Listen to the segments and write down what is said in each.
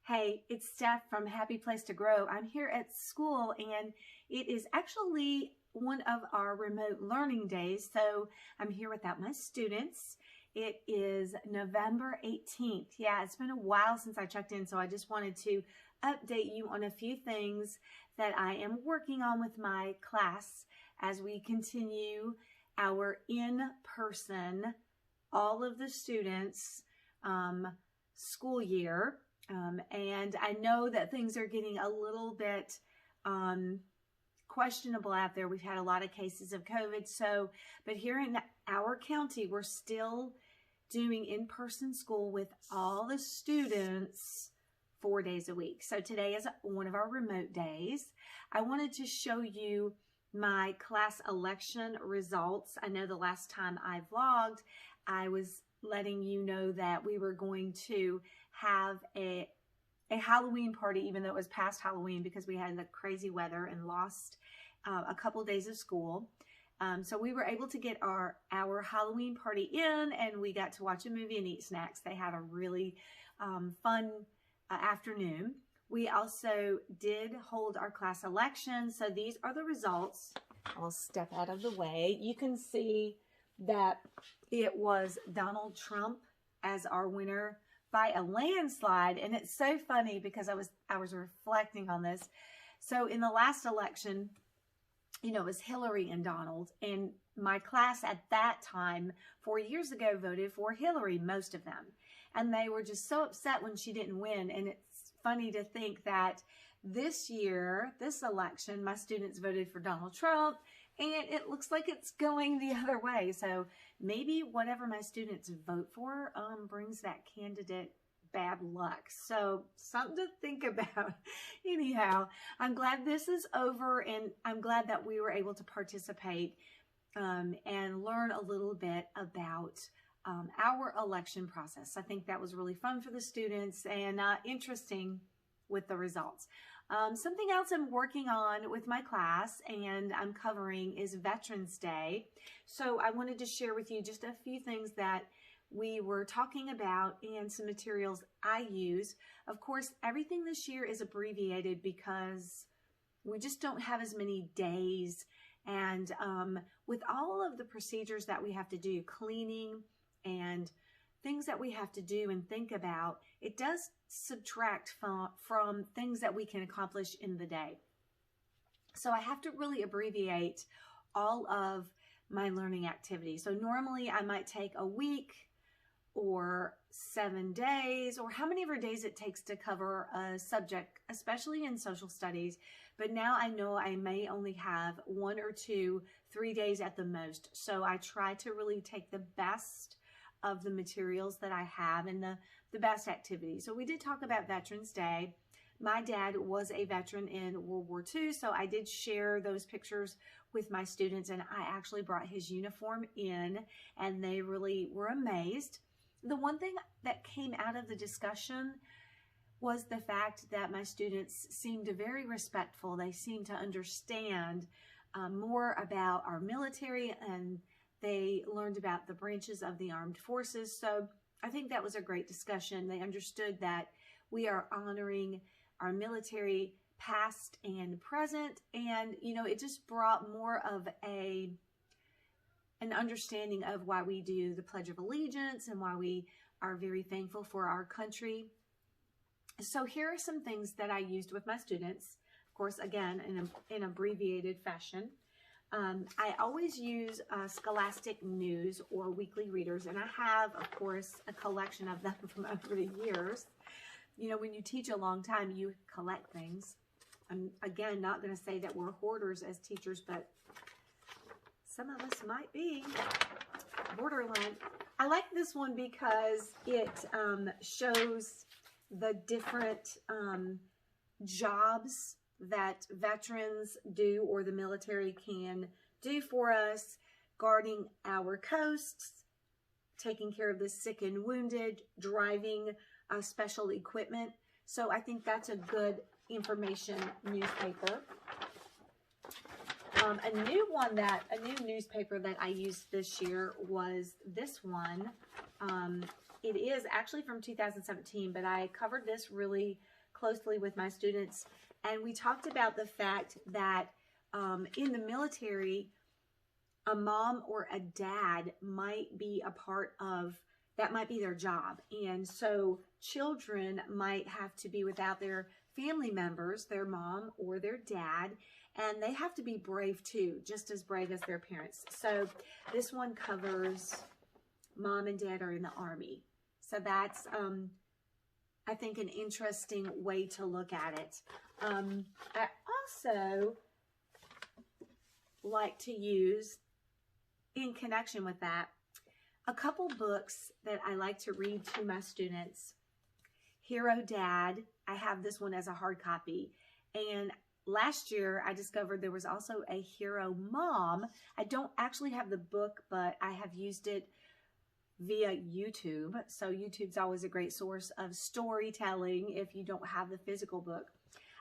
Hey, it's Steph from Happy Place to Grow. I'm here at school and it is actually one of our remote learning days. So I'm here without my students. It is November 18th. Yeah, it's been a while since I checked in, so I just wanted to update you on a few things that I am working on with my class as we continue our in-person, all of the students, school year. And I know that things are getting a little bit questionable out there. We've had a lot of cases of COVID. But here in our county, we're still doing in-person school with all the students 4 days a week. So today is one of our remote days. I wanted to show you my class election results. I know the last time I vlogged, I was letting you know that we were going to have a Halloween party, even though it was past Halloween because we had the crazy weather and lost a couple days of school. So we were able to get our Halloween party in, and we got to watch a movie and eat snacks. They had a really fun afternoon. We also did hold our class election. So these are the results. I'll step out of the way. You can see that it was Donald Trump as our winner by a landslide. And it's so funny because I was reflecting on this. So in the last election, you know, it was Hillary and Donald, and my class at that time 4 years ago voted for Hillary, most of them, and they were just so upset when she didn't win. And it's funny to think that this year, this election, my students voted for Donald Trump, and it looks like it's going the other way. So maybe whatever my students vote for brings that candidate bad luck. So something to think about. Anyhow, I'm glad this is over, and I'm glad that we were able to participate and learn a little bit about our election process. I think that was really fun for the students and interesting with the results. Something else I'm working on with my class and I'm covering is Veterans Day. So I wanted to share with you just a few things that we were talking about and some materials I use. Of course, everything this year is abbreviated because we just don't have as many days. And with all of the procedures that we have to do, cleaning and things that we have to do and think about, it does subtract from things that we can accomplish in the day. So I have to really abbreviate all of my learning activities. So normally I might take a week or 7 days, or how many ever days it takes to cover a subject, especially in social studies. But now I know I may only have 1 or 2, 3 days at the most. So I try to really take the best of the materials that I have and the best activities. So we did talk about Veterans Day. My dad was a veteran in World War II, so I did share those pictures with my students, and I actually brought his uniform in, and they really were amazed. The one thing that came out of the discussion was the fact that my students seemed very respectful. They seemed to understand more about our military, and they learned about the branches of the armed forces. So I think that was a great discussion. They understood that we are honoring our military past and present. And, you know, it just brought more of an understanding of why we do the Pledge of Allegiance and why we are very thankful for our country. So here are some things that I used with my students. Of course, again, in abbreviated fashion. I always use Scholastic News or Weekly Readers, and I have, of course, a collection of them from over the years. You know, when you teach a long time, you collect things. I'm, again, not going to say that we're hoarders as teachers, but some of us might be borderline. I like this one because it shows the different jobs that veterans do or the military can do for us, guarding our coasts, taking care of the sick and wounded, driving special equipment. So I think that's a good information newspaper. A new newspaper that I used this year was this one. it is actually from 2017, but I covered this really closely with my students. And we talked about the fact that in the military, a mom or a dad might be a part of, that might be their job. And so children might have to be without their family members, their mom or their dad, and they have to be brave too, just as brave as their parents. So this one covers mom and dad are in the Army. So that's, I think, an interesting way to look at it. I also like to use, in connection with that, a couple books that I like to read to my students. Hero Dad, I have this one as a hard copy. And last year, I discovered there was also a Hero Mom. I don't actually have the book, but I have used it via YouTube. So YouTube's always a great source of storytelling if you don't have the physical book.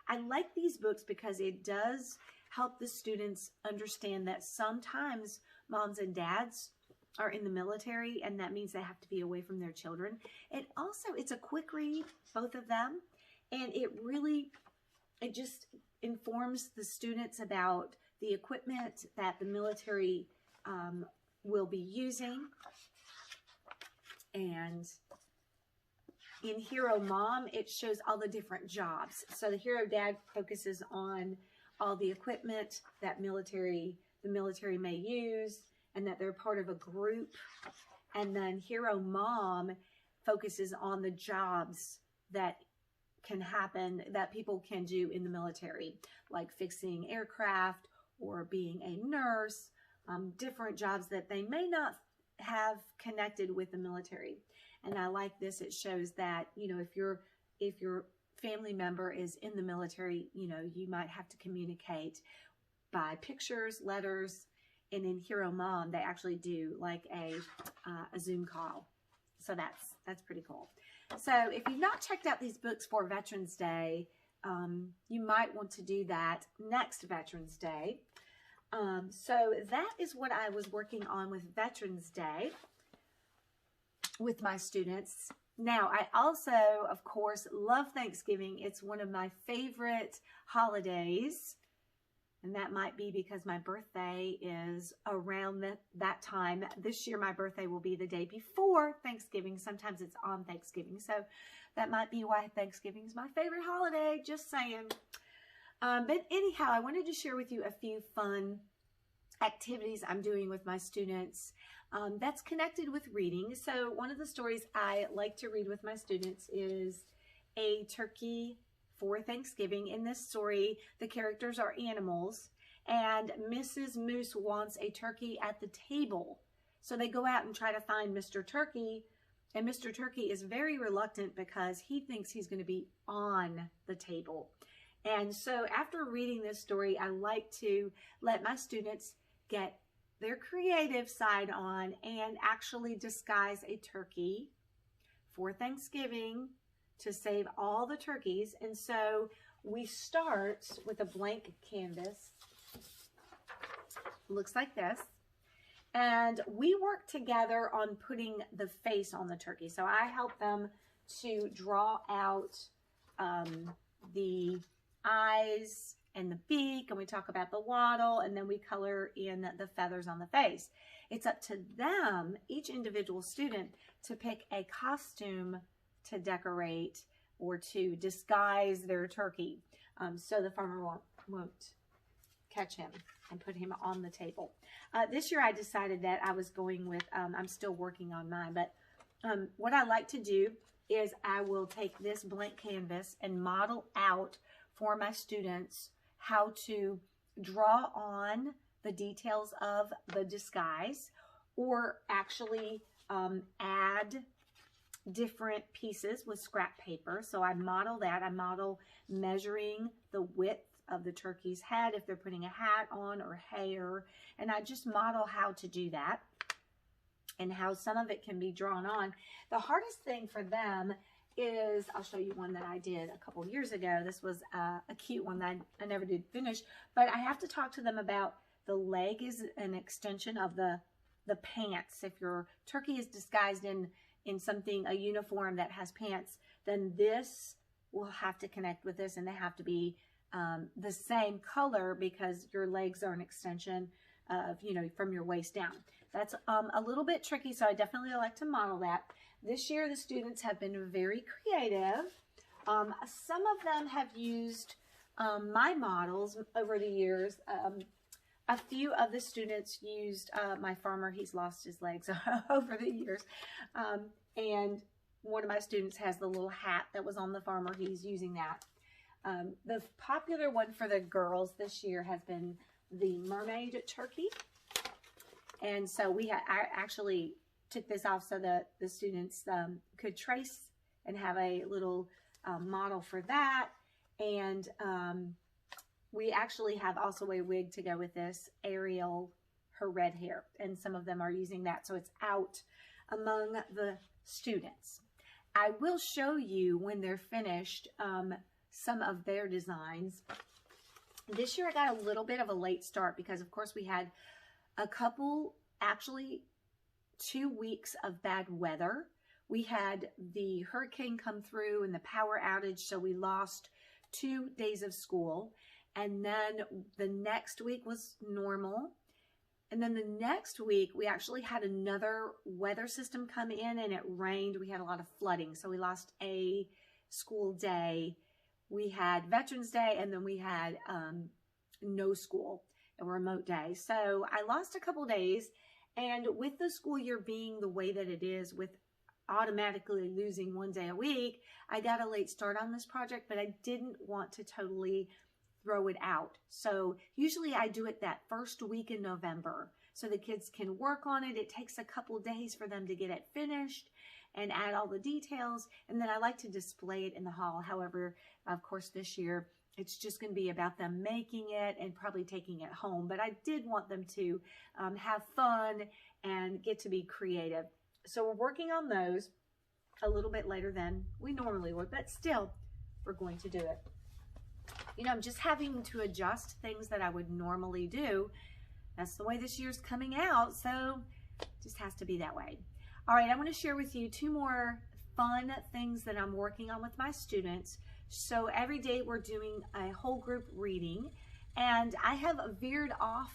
I like these books because it does help the students understand that sometimes moms and dads are in the military, and that means they have to be away from their children. And also, it's a quick read, both of them, and it just informs the students about the equipment that the military will be using. And in Hero Mom, it shows all the different jobs. So the Hero Dad focuses on all the equipment that the military may use, and that they're part of a group. And then Hero Mom focuses on the jobs that can happen, that people can do in the military, like fixing aircraft or being a nurse, different jobs that they may not have connected with the military. And I like this. It shows that, you know, if your family member is in the military, you know, you might have to communicate by pictures, letters. And in Hero Mom, they actually do like a Zoom call. So that's pretty cool. So if you've not checked out these books for Veterans Day, you might want to do that next Veterans Day. So that is what I was working on with Veterans Day with my students. Now, I also, of course, love Thanksgiving. It's one of my favorite holidays. And that might be because my birthday is around that time. This year, my birthday will be the day before Thanksgiving. Sometimes it's on Thanksgiving. So that might be why Thanksgiving is my favorite holiday. Just saying. But anyhow, I wanted to share with you a few fun activities I'm doing with my students that's connected with reading. So one of the stories I like to read with my students is A Turkey for Thanksgiving. In this story, the characters are animals, and Mrs. Moose wants a turkey at the table. So they go out and try to find Mr. Turkey, and Mr. Turkey is very reluctant because he thinks he's going to be on the table. And so after reading this story, I like to let my students get their creative side on and actually disguise a turkey for Thanksgiving to save all the turkeys. And so we start with a blank canvas. Looks like this. And we work together on putting the face on the turkey. So I help them to draw out the eyes and the beak, and we talk about the wattle, and then we color in the feathers on the face. It's up to them, each individual student, to pick a costume to decorate or to disguise their turkey, so the farmer won't catch him and put him on the table. This year I decided that I was going with, I'm still working on mine, but what I like to do is I will take this blank canvas and model out for my students how to draw on the details of the disguise, or actually add different pieces with scrap paper. So I model that. I model measuring the width of the turkey's head if they're putting a hat on or hair, and I just model how to do that and how some of it can be drawn on. The hardest thing for them is, I'll show you one that I did a couple years ago. This was a cute one that I never did finish, but I have to talk to them about the leg is an extension of the pants. If your turkey is disguised in in something, a uniform that has pants, then this will have to connect with this, and they have to be the same color because your legs are an extension of, you know, from your waist down. That's a little bit tricky, so I definitely like to model that. This year, the students have been very creative. Some of them have used my models over the years. A few of the students used my farmer. He's lost his legs over the years. And one of my students has the little hat that was on the farmer. He's using that. The popular one for the girls this year has been the mermaid turkey. And so I actually took this off so that the students could trace and have a little model for that. And we actually have also a wig to go with this, Ariel, her red hair. And some of them are using that, so it's out among the students. I will show you when they're finished some of their designs. This year I got a little bit of a late start because, of course, we had a couple, actually 2 weeks of bad weather. We had the hurricane come through and the power outage, so we lost 2 days of school. And then the next week was normal. And then the next week, we actually had another weather system come in and it rained. We had a lot of flooding, so we lost a school day. We had Veterans Day, and then we had no school, a remote day. So I lost a couple days, and with the school year being the way that it is, with automatically losing 1 day a week, I got a late start on this project, but I didn't want to totally throw it out. So usually I do it that first week in November so the kids can work on it. It takes a couple days for them to get it finished and add all the details, and then I like to display it in the hall. However, of course, this year it's just going to be about them making it and probably taking it home, but I did want them to have fun and get to be creative. So we're working on those a little bit later than we normally would, but still, we're going to do it. You know, I'm just having to adjust things that I would normally do. That's the way this year's coming out, so it just has to be that way. All right, I want to share with you 2 more fun things that I'm working on with my students. So every day we're doing a whole group reading, and I have veered off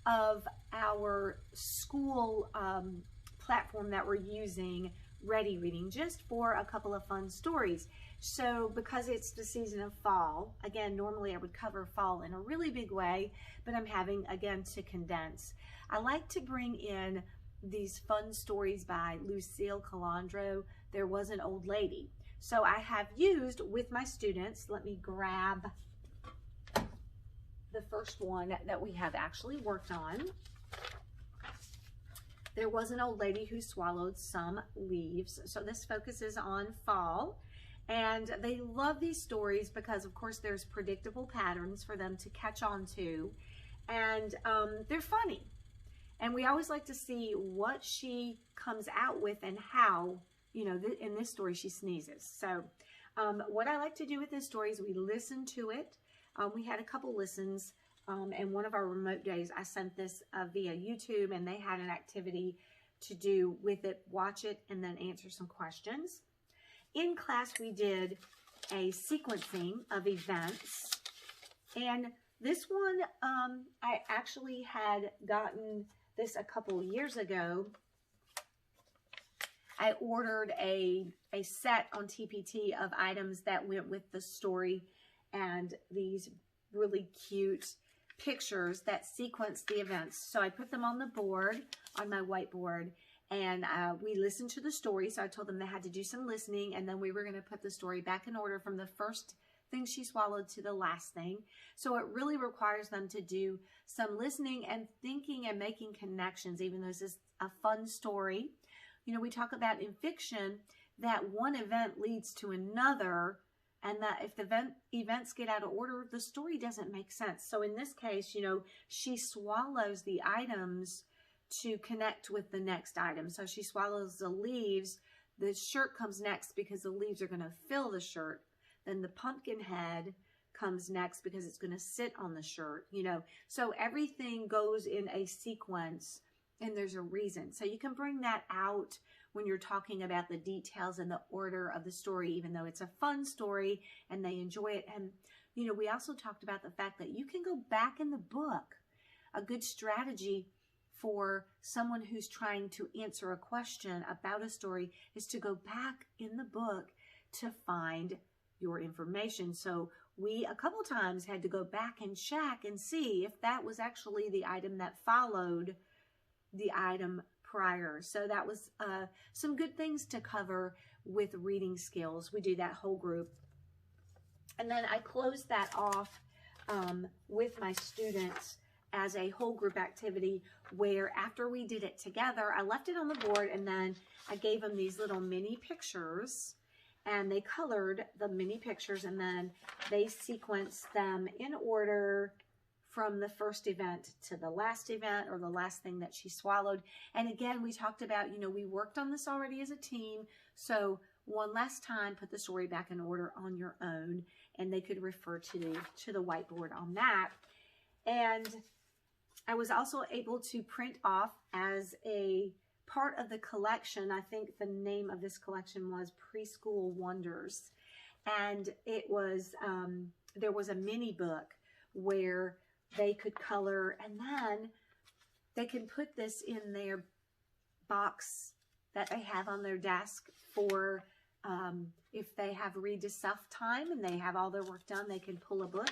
of our school platform that we're using, Ready Reading, just for a couple of fun stories. So because it's the season of fall, again, normally I would cover fall in a really big way, but I'm having, again, to condense. I like to bring in these fun stories by Lucille Calandro, There Was an Old Lady. So I have used with my students, let me grab the first one that we have actually worked on. There was an old lady who swallowed some leaves. So this focuses on fall. And they love these stories because, of course, there's predictable patterns for them to catch on to. And they're funny. And we always like to see what she comes out with and how, you know, in this story, she sneezes. So what I like to do with this story is we listen to it. We had a couple listens. And one of our remote days, I sent this via YouTube, and they had an activity to do with it, watch it, and then answer some questions. In class, we did a sequencing of events. And this one, I actually had gotten this a couple years ago. I ordered a set on TPT of items that went with the story, and these really cute pictures that sequence the events. So I put them on the board, on my whiteboard, and we listened to the story. So I told them they had to do some listening, and then we were going to put the story back in order from the first thing she swallowed to the last thing. So it really requires them to do some listening and thinking and making connections, even though this is a fun story. You know, we talk about in fiction that one event leads to another, and that if the events get out of order, the story doesn't make sense. So in this case, you know, she swallows the items to connect with the next item. So she swallows the leaves. The shirt comes next because the leaves are going to fill the shirt. Then the pumpkin head comes next because it's going to sit on the shirt, you know. So everything goes in a sequence, and there's a reason. So you can bring that out when you're talking about the details and the order of the story, even though it's a fun story and they enjoy it. And, you know, we also talked about the fact that you can go back in the book. A good strategy for someone who's trying to answer a question about a story is to go back in the book to find your information. So we a couple times had to go back and check and see if that was actually the item that followed the item prior. So that was some good things to cover with reading skills. We do that whole group. And then I closed that off with my students as a whole group activity, where after we did it together, I left it on the board and then I gave them these little mini pictures, and they colored the mini pictures, and then they sequenced them in order from the first event to the last event, or the last thing that she swallowed. And again, we talked about, you know, we worked on this already as a team. So one last time, put the story back in order on your own, and they could refer to the whiteboard on that. And I was also able to print off as a part of the collection. I think the name of this collection was Preschool Wonders. And it was, there was a mini book where they could color, and then they can put this in their box that they have on their desk for if they have read to self time and they have all their work done, they can pull a book.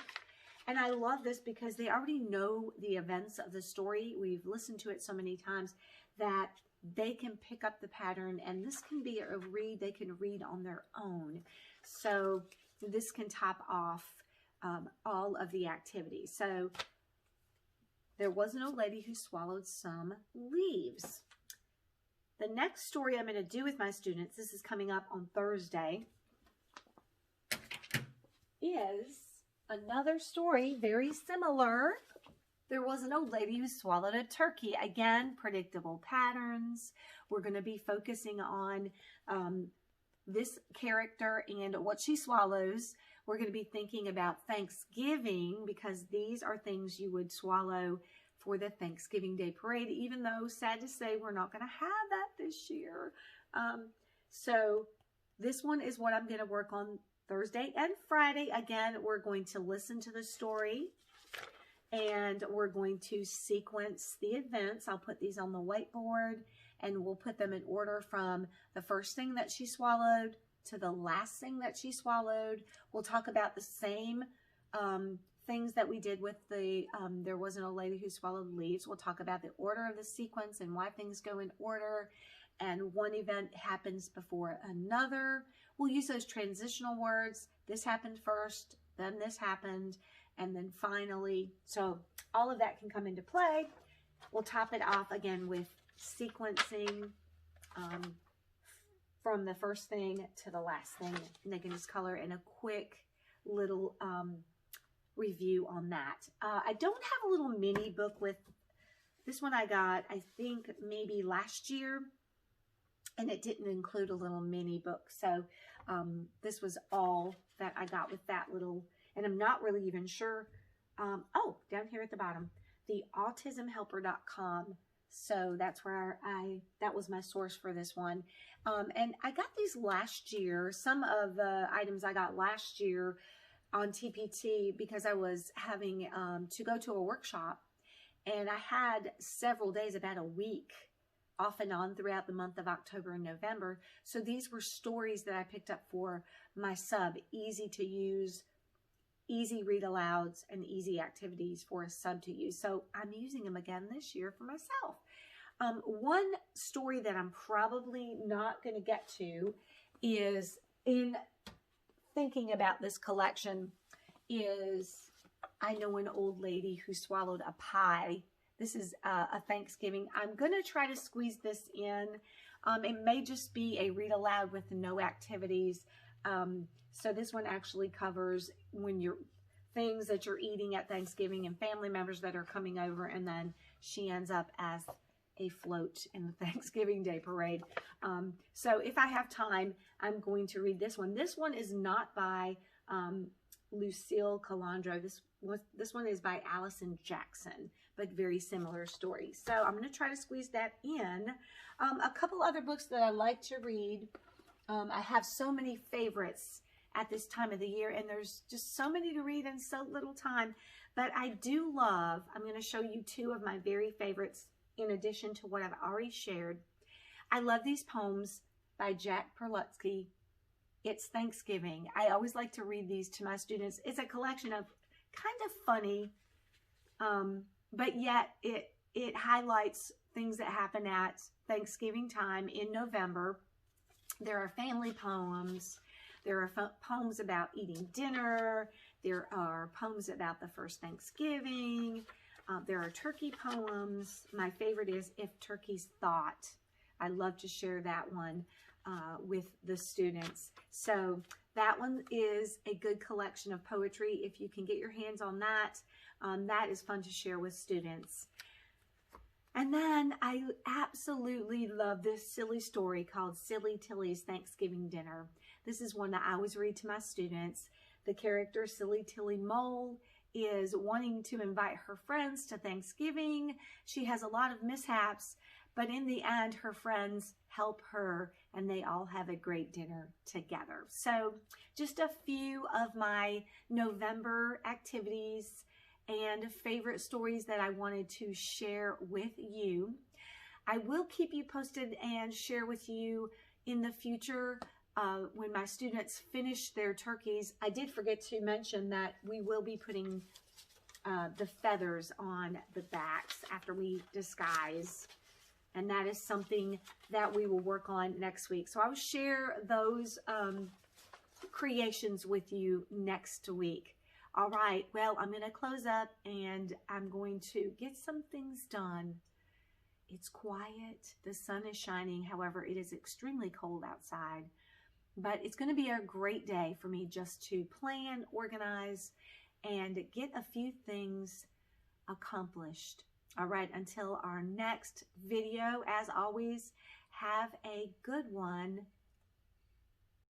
And I love this because they already know the events of the story. We've listened to it so many times that they can pick up the pattern, and this can be a read they can read on their own. So this can top off all of the activities. So there was an old lady who swallowed some leaves. The next story I'm going to do with my students, this is coming up on Thursday, is another story very similar. There was an old lady who swallowed a turkey. Again, predictable patterns. We're going to be focusing on this character and what she swallows. We're going to be thinking about Thanksgiving, because these are things you would swallow for the Thanksgiving Day Parade, even though, sad to say, we're not going to have that this year. So this one is what I'm going to work on Thursday and Friday. Again, we're going to listen to the story, and we're going to sequence the events. I'll put these on the whiteboard, and we'll put them in order from the first thing that she swallowed to the last thing that she swallowed. We'll talk about the same things that we did with the There Wasn't a Lady Who Swallowed Leaves. We'll talk about the order of the sequence and why things go in order, and one event happens before another. We'll use those transitional words. This happened first, then this happened, and then finally. So all of that can come into play. We'll top it off again with sequencing from the first thing to the last thing, and they can just color in a quick little review on that. I don't have a little mini book with this one. I got, I think, maybe last year, and it didn't include a little mini book. So this was all that I got with that little, and I'm not really even sure. Oh, down here at the bottom, the autismhelper.com. So that's where that was my source for this one. And I got these last year. Some of the items I got last year on TPT because I was having to go to a workshop, and I had several days, about a week off and on throughout the month of October and November. So these were stories that I picked up for my sub, easy to use, easy read alouds, and easy activities for a sub to use. So I'm using them again this year for myself. One story that I'm probably not going to get to is, in thinking about this collection, is I Know an Old Lady Who Swallowed a Pie. This is a Thanksgiving. I'm going to try to squeeze this in. It may just be a read aloud with no activities. So this one actually covers when you're things that you're eating at Thanksgiving and family members that are coming over, and then she ends up as a float in the Thanksgiving Day Parade. So if I have time, I'm going to read this one. This one is not by Lucille Calandro. This one is by Allison Jackson, but very similar story. So I'm going to try to squeeze that in. A couple other books that I like to read. I have so many favorites at this time of the year, and there's just so many to read in so little time. But I do love, I'm going to show you two of my very favorites in addition to what I've already shared. I love these poems by Jack Perlutsky. It's Thanksgiving. I always like to read these to my students. It's a collection of kind of funny, but yet it highlights things that happen at Thanksgiving time in November. There are family poems. There are poems about eating dinner. There are poems about the first Thanksgiving. There are turkey poems. My favorite is If Turkeys Thought. I love to share that one with the students. So that one is a good collection of poetry. If you can get your hands on that, that is fun to share with students. And then I absolutely love this silly story called Silly Tilly's Thanksgiving Dinner. This is one that I always read to my students. The character Silly Tilly Mole is wanting to invite her friends to Thanksgiving. She has a lot of mishaps, but in the end, her friends help her and they all have a great dinner together. So just a few of my November activities and favorite stories that I wanted to share with you. I will keep you posted and share with you in the future when my students finish their turkeys. I did forget to mention that we will be putting the feathers on the backs after we disguise. And that is something that we will work on next week. So I'll share those creations with you next week. All right, well, I'm going to close up and I'm going to get some things done. It's quiet. The sun is shining. However, it is extremely cold outside. But it's going to be a great day for me just to plan, organize, and get a few things accomplished. All right, until our next video, as always, have a good one.